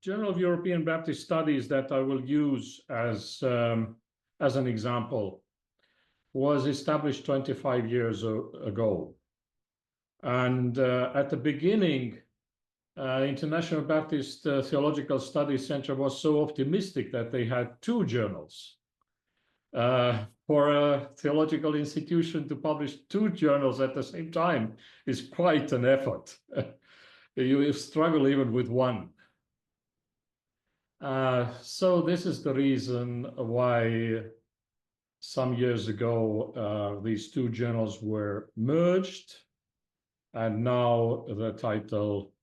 Journal of European Baptist Studies that I will use as an example was established 25 years ago. And at the beginning, International Baptist Theological Studies Center was so optimistic that they had 2 journals. For a theological institution to publish 2 journals at the same time is quite an effort. You struggle even with 1. So this is the reason why some years ago these 2 journals were merged, and now the title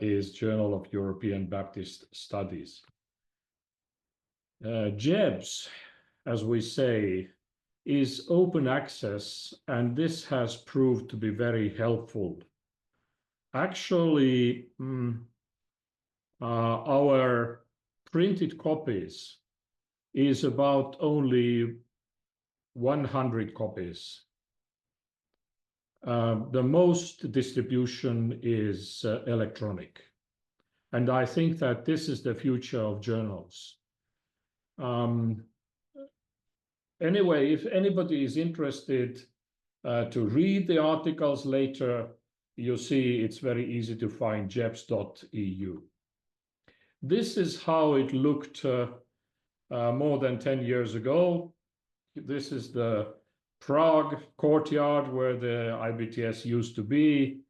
is Journal of European Baptist Studies. JEBS, as we say, is open access, and this has proved to be very helpful. Actually, our printed copies is about only 100 copies. The most distribution is electronic. And I think that this is the future of journals. Anyway, if anybody is interested to read the articles later, you see it's very easy to find jebs.eu. This is how it looked more than 10 years ago. This is the Prague courtyard where the IBTS used to be.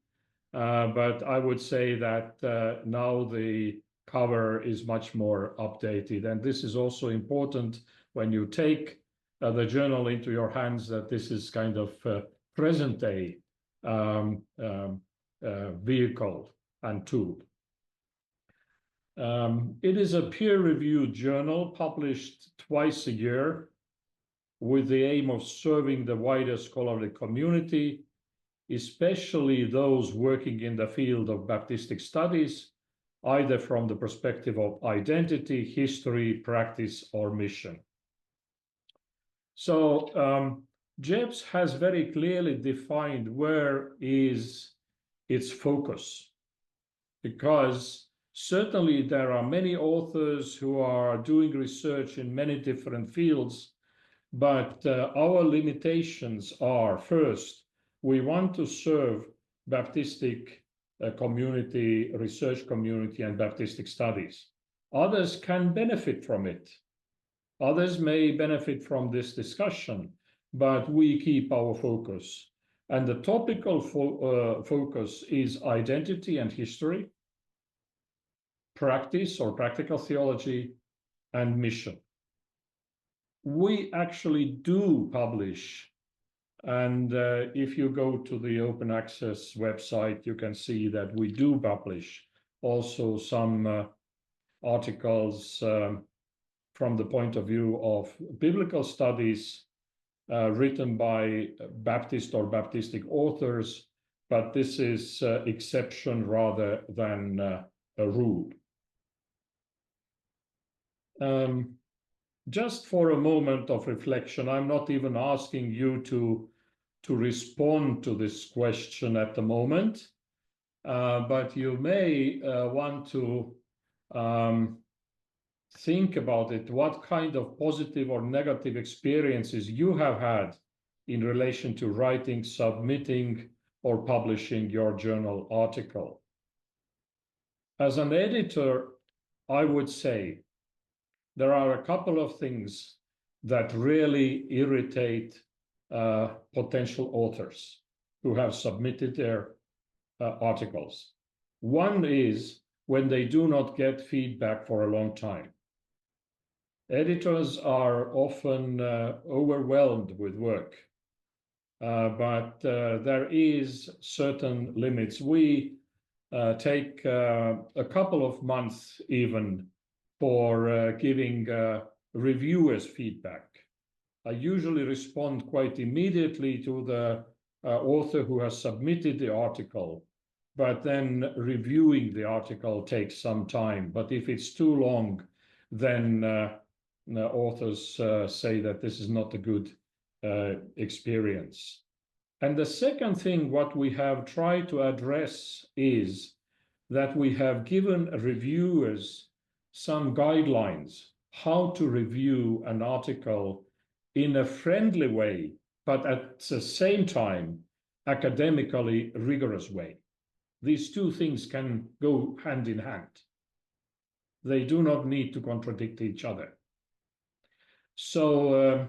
But I would say that now the cover is much more updated. And this is also important when you take the journal into your hands, that this is kind of present day vehicle and tool. It is a peer-reviewed journal published twice a year with the aim of serving the wider scholarly community, especially those working in the field of Baptistic studies, either from the perspective of identity, history, practice, or mission. So JEBS has very clearly defined where is its focus, because certainly there are many authors who are doing research in many different fields, but our limitations are, first, we want to serve Baptistic community, research community, and Baptistic studies. Others can benefit from it. Others may benefit from this discussion, but we keep our focus. And the topical focus is identity and history, practice or practical theology, and mission. We actually do publish, and if you go to the open access website, you can see that we do publish also some articles from the point of view of biblical studies written by Baptist or Baptistic authors, but this is exception rather than a rule. Just for a moment of reflection, I'm not even asking you to respond to this question at the moment, but you may want to think about it, what kind of positive or negative experiences you have had in relation to writing, submitting, or publishing your journal article. As an editor, I would say there are a couple of things that really irritate potential authors who have submitted their articles. One is when they do not get feedback for a long time. Editors are often overwhelmed with work, but there is certain limits. We take a couple of months even for giving reviewers feedback. I usually respond quite immediately to the author who has submitted the article, but then reviewing the article takes some time. But if it's too long, then authors say that this is not a good experience. And the second thing, what we have tried to address is that we have given reviewers some guidelines how to review an article in a friendly way, but at the same time, academically rigorous way. These two things can go hand in hand. They do not need to contradict each other. So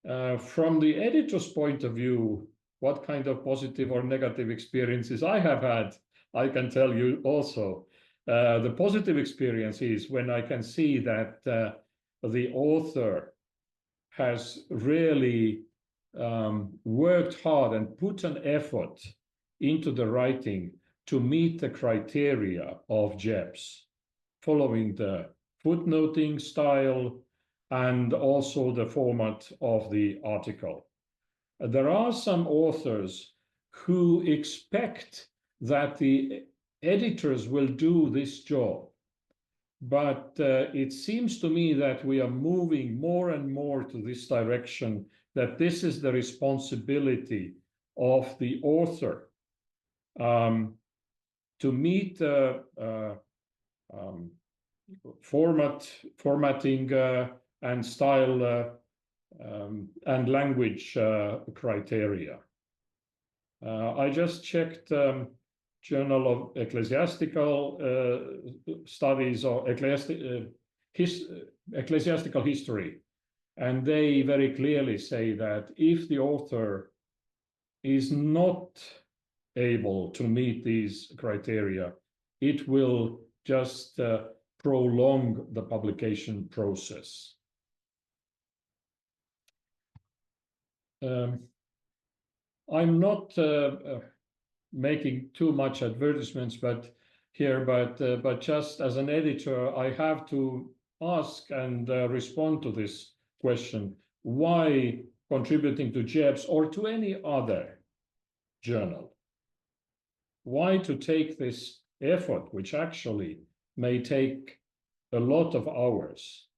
from the editor's point of view, what kind of positive or negative experiences I have had, I can tell you also. The positive experience is when I can see that the author has really worked hard and put an effort into the writing to meet the criteria of JEBS, following the footnoting style and also the format of the article. There are some authors who expect that the editors will do this job, but it seems to me that we are moving more and more to this direction, that this is the responsibility of the author to meet formatting and style and language criteria. I just checked Journal of Ecclesiastical Studies or Ecclesiastical History, and they very clearly say that if the author is not able to meet these criteria, it will just prolong the publication process. I'm not making too much advertisements, but just as an editor, I have to ask and respond to this question: why contributing to JEBS or to any other journal? Why to take this effort, which actually may take a lot of hours?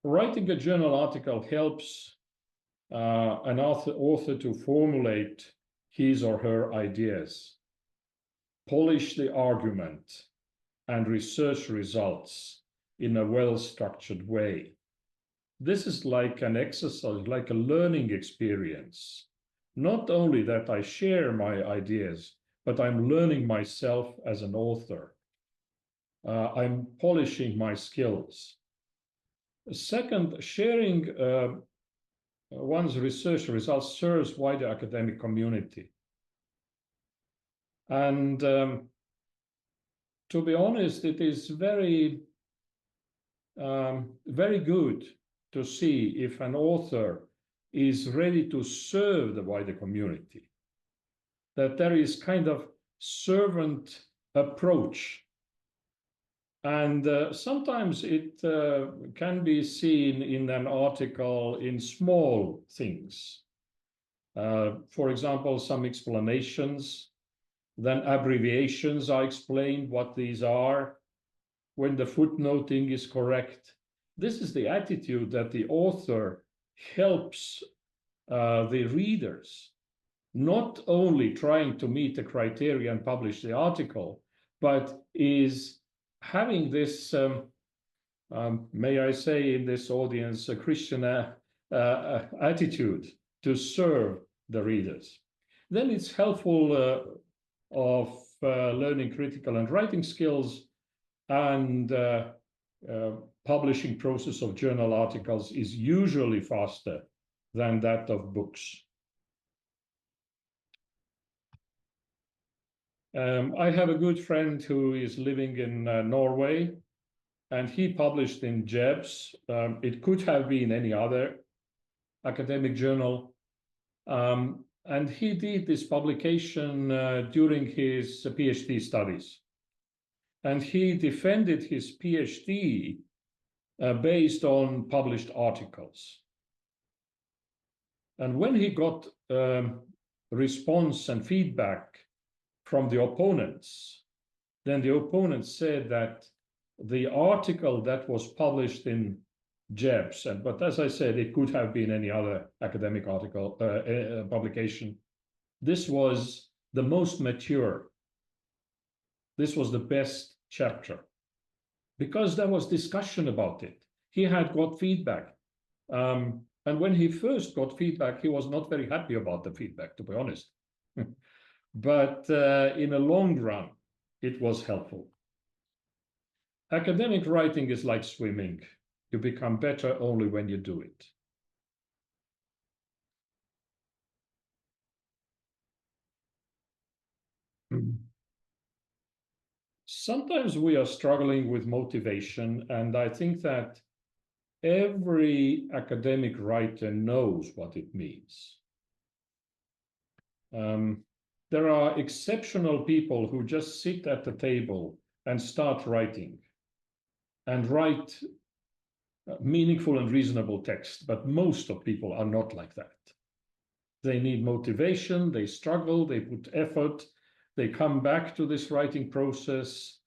Writing a journal article helps an author to formulate his or her ideas, polish the argument, and research results in a well-structured way. This is like an exercise, like a learning experience. Not only that I share my ideas, but I'm learning myself as an author. I'm polishing my skills. Second, sharing one's research results serves wider academic community. And to be honest, it is very good to see if an author is ready to serve the wider community, that there is kind of servant approach. And sometimes it can be seen in an article in small things. For example, some explanations, then abbreviations are explained what these are, when the footnoting is correct. This is the attitude that the author helps the readers, not only trying to meet the criteria and publish the article, but is having this, may I say in this audience, a Christian attitude to serve the readers. Then it's helpful of learning critical and writing skills, and publishing process of journal articles is usually faster than that of books. I have a good friend who is living in Norway, and he published in JEBS. It could have been any other academic journal. And he did this publication during his PhD studies. And he defended his PhD based on published articles. And when he got response and feedback from the opponents, then the opponents said that the article that was published in JEBS, but as I said, it could have been any other academic article publication. This was the most mature. This was the best chapter because there was discussion about it. He had got feedback. And when he first got feedback, he was not very happy about the feedback, to be honest. But in a long run, it was helpful. Academic writing is like swimming. You become better only when you do it. Sometimes we are struggling with motivation, and I think that every academic writer knows what it means. There are exceptional people who just sit at the table and start writing and write meaningful and reasonable text, but most of people are not like that. They need motivation, they struggle, they put effort, they come back to this writing process.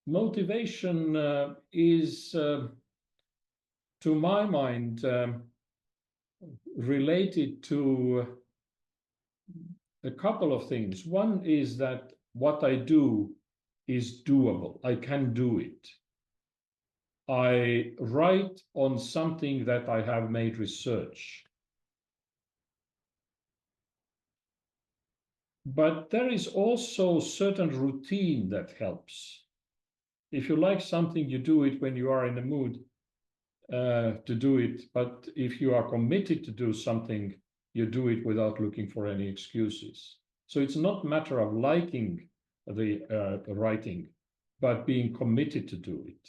Motivation is, to my mind, related to a couple of things. One is that what I do is doable. I can do it. I write on something that I have made research. But there is also certain routine that helps. If you like something, you do it when you are in the mood to do it. But if you are committed to do something, you do it without looking for any excuses. So it's not a matter of liking the writing, but being committed to do it.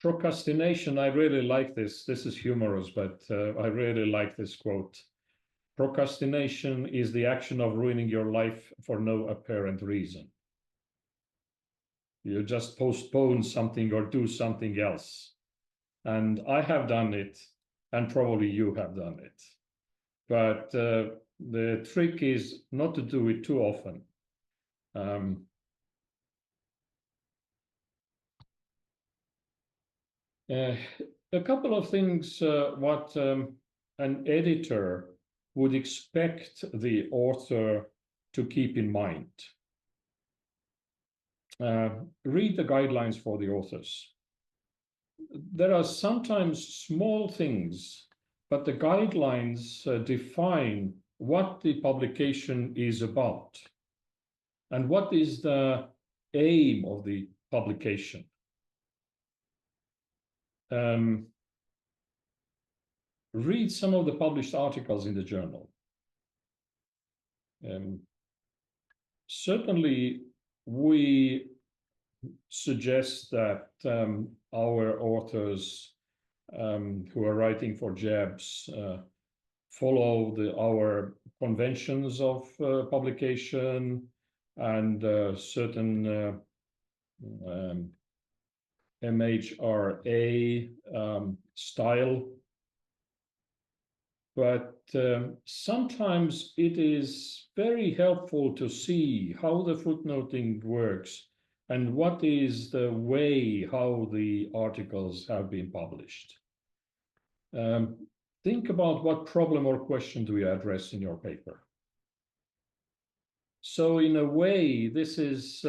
Procrastination, I really like this. This is humorous, but I really like this quote. Procrastination is the action of ruining your life for no apparent reason. You just postpone something or do something else. And I have done it, and probably you have done it. But the trick is not to do it too often. A couple of things what an editor would expect the author to keep in mind. Read the guidelines for the authors. There are sometimes small things, but the guidelines define what the publication is about and what is the aim of the publication. Read some of the published articles in the journal. Certainly, we suggest that our authors who are writing for JABS follow our conventions of publication and certain MHRA style. But sometimes it is very helpful to see how the footnoting works and what is the way how the articles have been published. Think about what problem or question do you address in your paper. So in a way, this is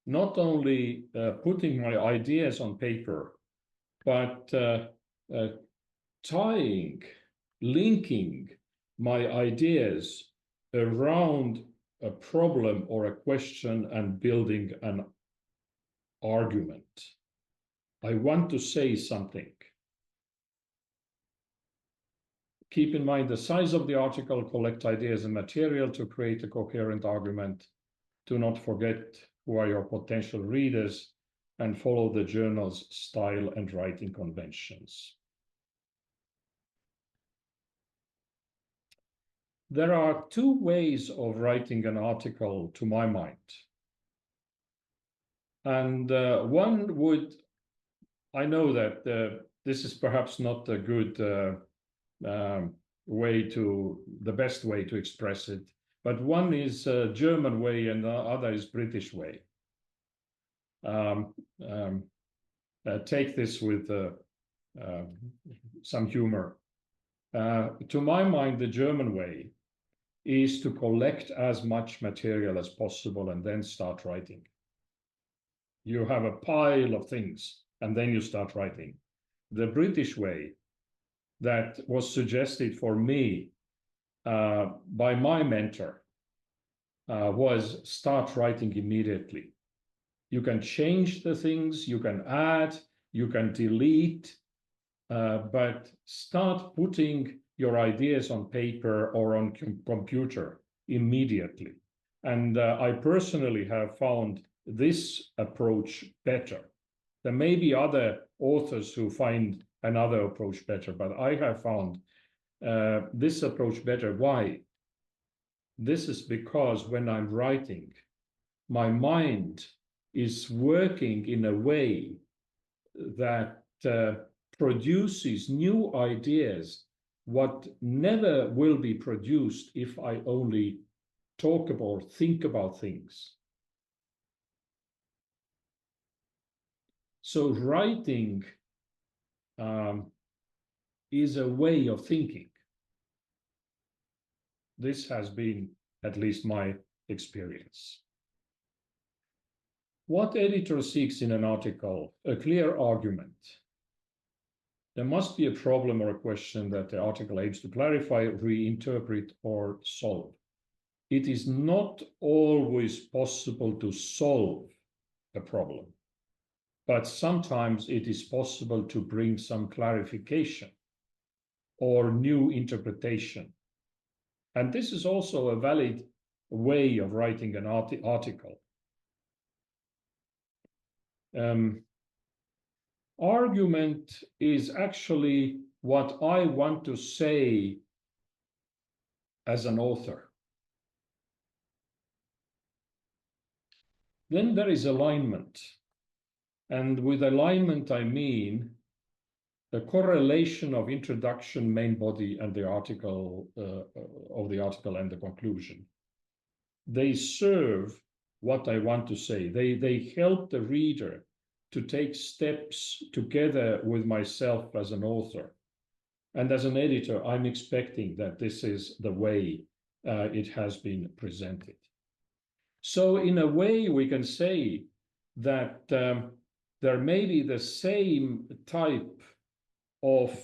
not only putting my ideas on paper, but linking my ideas around a problem or a question and building an argument. I want to say something. Keep in mind the size of the article, collect ideas and material to create a coherent argument. Do not forget who are your potential readers and follow the journal's style and writing conventions. There are two ways of writing an article, to my mind. And one would, I know that this is perhaps not a good way to, the best way to express it, but one is a German way and the other is British way. take this with some humor. To my mind, the German way is to collect as much material as possible and then start writing. You have a pile of things and then you start writing. The British way that was suggested for me by my mentor was start writing immediately. You can change the things, you can add, you can delete, but start putting your ideas on paper or on computer immediately. And I personally have found this approach better. There may be other authors who find another approach better, but I have found this approach better. Why? This is because when I'm writing, my mind is working in a way that produces new ideas, what never will be produced if I only talk about or think about things. So writing is a way of thinking. This has been at least my experience. What editor seeks in an article? A clear argument. There must be a problem or a question that the article aims to clarify, reinterpret, or solve. It is not always possible to solve a problem, but sometimes it is possible to bring some clarification or new interpretation. And this is also a valid way of writing an article. Argument is actually what I want to say as an author. Then there is alignment. And with alignment, I mean the correlation of introduction, main body, and the article of the article and the conclusion. They serve what I want to say. They help the reader to take steps together with myself as an author. And as an editor, I'm expecting that this is the way it has been presented. So in a way, we can say that there may be the same type of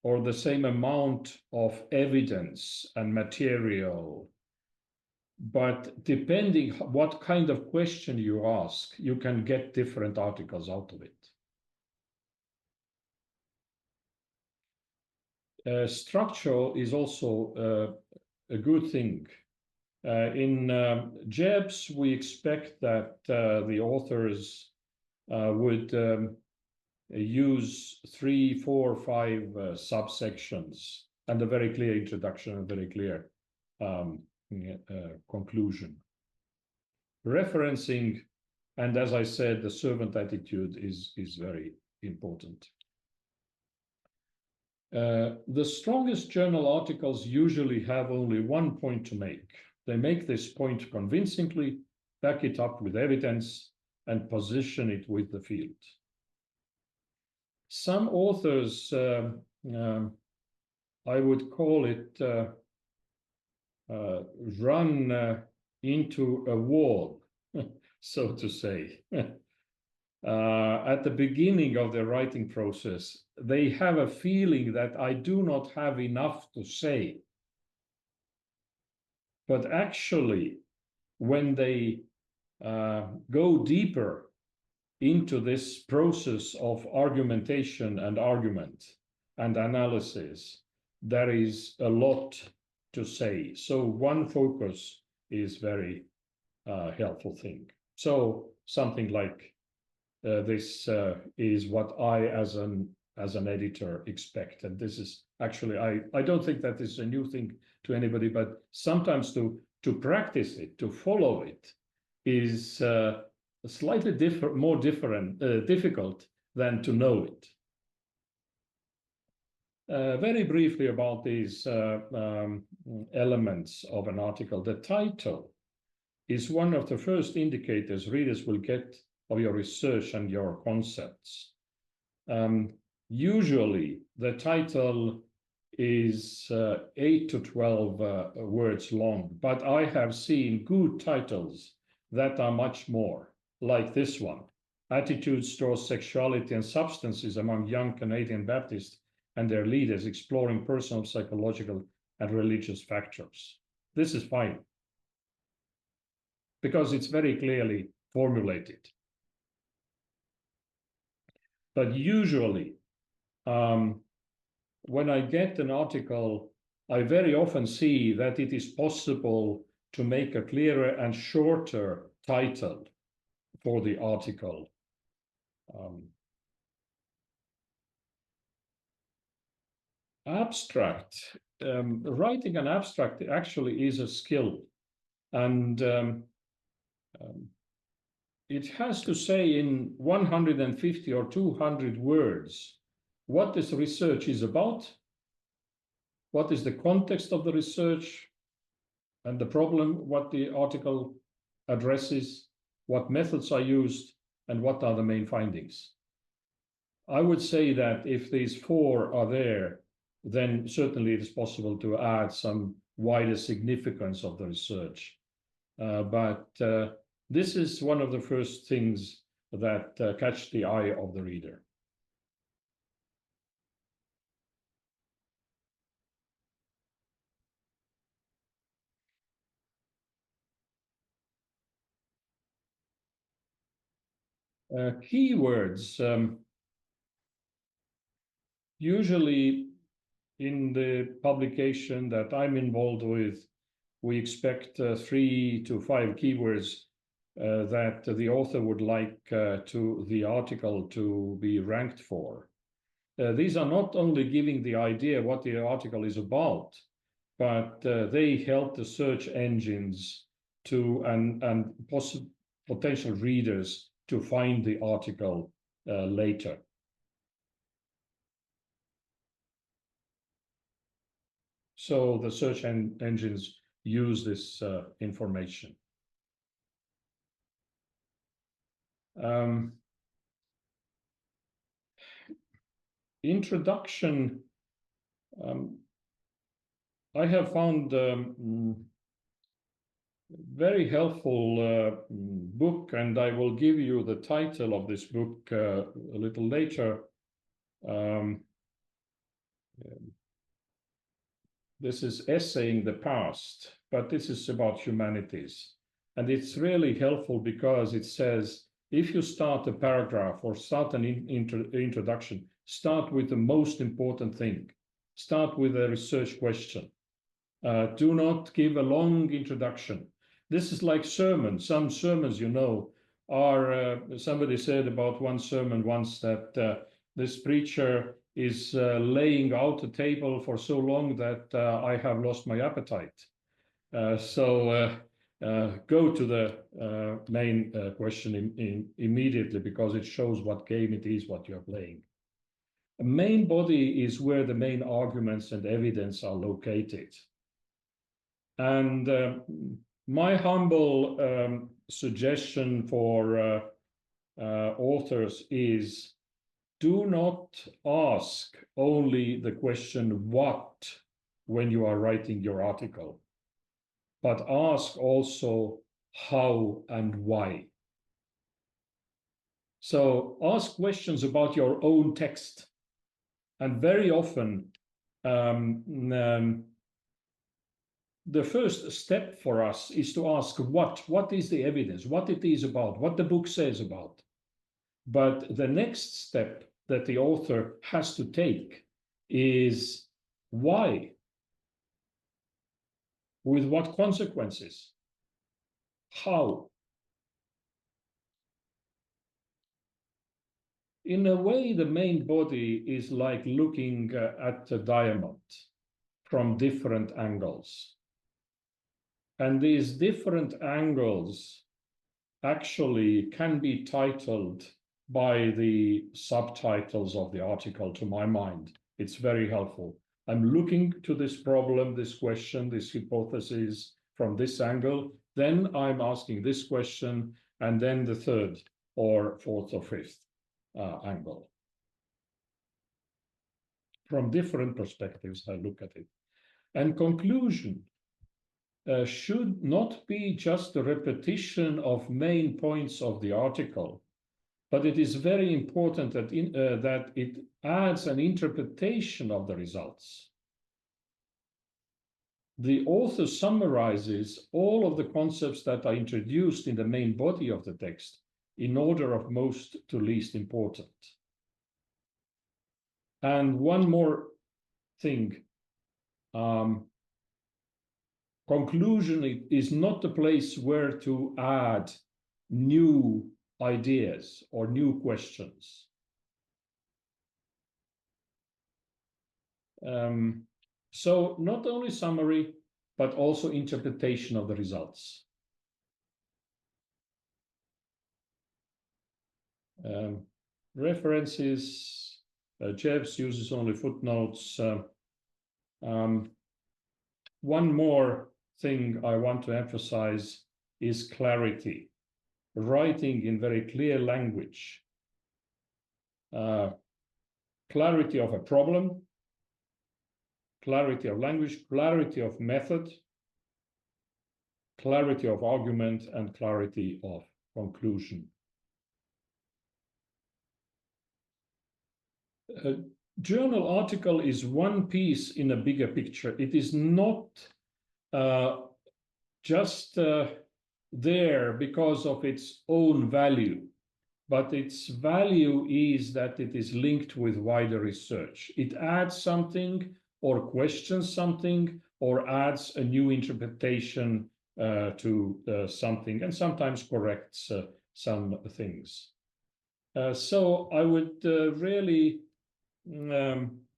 or the same amount of evidence and material, but depending what kind of question you ask, you can get different articles out of it. Structure is also a good thing. In JEBS, we expect that the authors would use 3, 4, 5 subsections and a very clear introduction and very clear conclusion. Referencing, and as I said, the servant attitude is very important. The strongest journal articles usually have only one point to make. They make this point convincingly, back it up with evidence, and position it with the field. Some authors, I would call it, run into a wall, so to say. At the beginning of the writing process, they have a feeling that I do not have enough to say. But actually, when they go deeper into this process of argumentation and argument and analysis, there is a lot to say. So one focus is very helpful thing. So something like this is what I, as an editor, expect. And this is actually, I don't think that is a new thing to anybody, but sometimes to practice it, to follow it, is slightly difficult than to know it. Very briefly about these elements of an article. The title is one of the first indicators readers will get of your research and your concepts. Usually, the title is 8 to 12 words long, but I have seen good titles that are much more, like this one, Attitudes Towards Sexuality and Substances Among Young Canadian Baptists and Their Leaders, Exploring Personal, Psychological, and Religious Factors. This is fine, because it's very clearly formulated. But usually, when I get an article, I very often see that it is possible to make a clearer and shorter title for the article. Abstract. Writing an abstract actually is a skill, and it has to say in 150 or 200 words what this research is about, what is the context of the research and the problem, what the article addresses, what methods are used, and what are the main findings. I would say that if these 4 are there, then certainly it is possible to add some wider significance of the research. But this is one of the first things that catch the eye of the reader. Keywords. Usually in the publication that I'm involved with, we expect 3 to 5 keywords that the author would like to the article to be ranked for. These are not only giving the idea what the article is about, but they help the search engines to and potential readers to find the article later. So the search engines use this information. Introduction. I have found very helpful book, and I will give you the title of this book a little later. This is Essaying the Past, but this is about humanities. And it's really helpful because it says, if you start a paragraph or start an introduction, start with the most important thing. Start with a research question. Do not give a long introduction. This is like sermons. Some sermons, you know, are, somebody said about one sermon once that this preacher is laying out a table for so long that I have lost my appetite. So go to the main question immediately, because it shows what game it is, what you're playing. The main body is where the main arguments and evidence are located. And my humble suggestion for authors is, do not ask only the question what when you are writing your article, but ask also how and why. So ask questions about your own text. And very often, the first step for us is to ask what is the evidence, what it is about, what the book says about. But the next step that the author has to take is why? With what consequences? How? In a way, the main body is like looking at a diamond from different angles. And these different angles actually can be titled by the subtitles of the article, to my mind. It's very helpful. I'm looking to this problem, this question, this hypothesis from this angle. Then I'm asking this question, and then the third. or fourth or fifth angle. From different perspectives, I look at it. And conclusion should not be just a repetition of main points of the article, but it is very important that, that it adds an interpretation of the results. The author summarizes all of the concepts that are introduced in the main body of the text in order of most to least important. And one more thing, conclusion is not the place where to add new ideas or new questions. So not only summary, but also interpretation of the results. References, Jebs uses only footnotes. One more thing I want to emphasize is clarity. Writing in very clear language. Clarity of a problem, clarity of language, clarity of method, clarity of argument, and clarity of conclusion. A journal article is one piece in a bigger picture. It is not just there because of its own value, but its value is that it is linked with wider research. It adds something or questions something or adds a new interpretation to something, and sometimes corrects some things. So I would really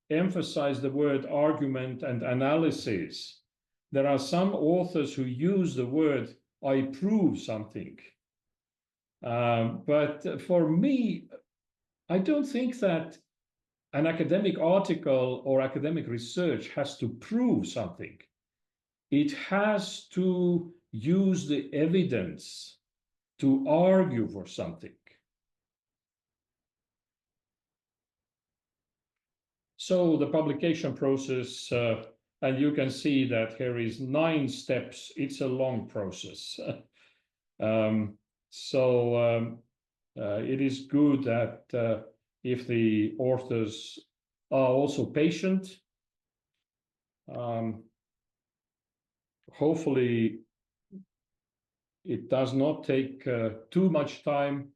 emphasize the word argument and analysis. There are some authors who use the word "I prove something." But for me, I don't think that an academic article or academic research has to prove something. It has to use the evidence to argue for something. So the publication process, and you can see that here is 9 steps. It's a long process. It is good that if the authors are also patient, hopefully it does not take too much time.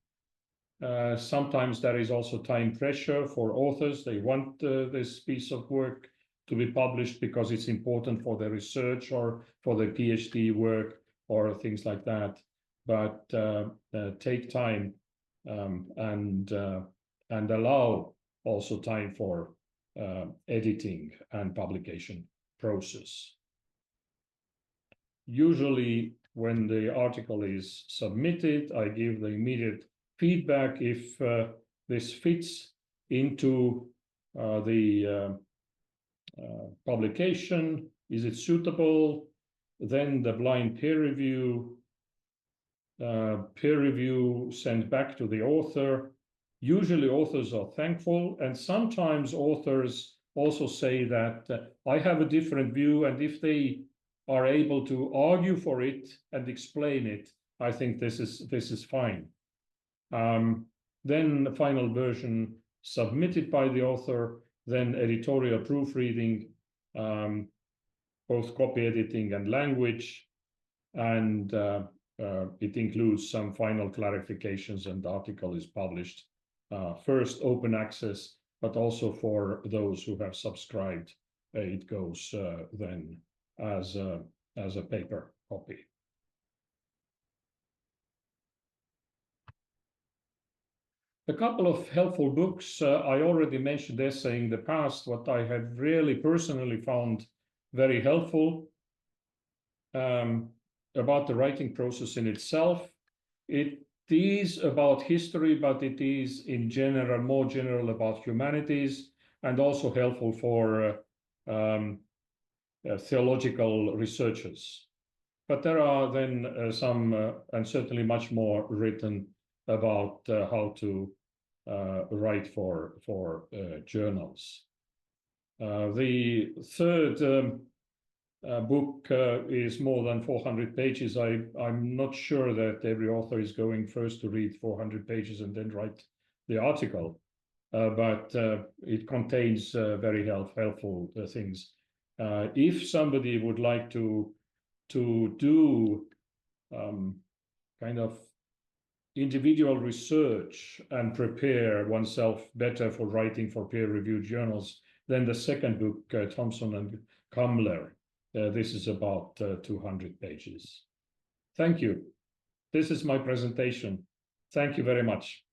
Sometimes there is also time pressure for authors. They want this piece of work to be published because it's important for their research or for their PhD work or things like that. But take time and allow also time for editing and publication process. Usually when the article is submitted, I give the immediate feedback if this fits into the publication. Is it suitable? Then the blind peer review sent back to the author. Usually authors are thankful, and sometimes authors also say that I have a different view, and if they are able to argue for it and explain it, I think this is fine. Then the final version submitted by the author, then editorial proofreading, both copy editing and language, and it includes some final clarifications, and the article is published first open access, but also for those who have subscribed, it goes then as a paper copy. A couple of helpful books. I already mentioned essay in the past. What I have really personally found very helpful about the writing process in itself. It is about history, but it is in general, more general about humanities, and also helpful for theological researchers. But there are then some, and certainly much more written about how to write for journals. The third book is more than 400 pages. I'm not sure that every author is going first to read 400 pages and then write the article, but it contains very helpful things. If somebody would like to do kind of individual research and prepare oneself better for writing for peer-reviewed journals, then the second book, Thompson and Kamler, this is about 200 pages. Thank you. This is my presentation. Thank you very much.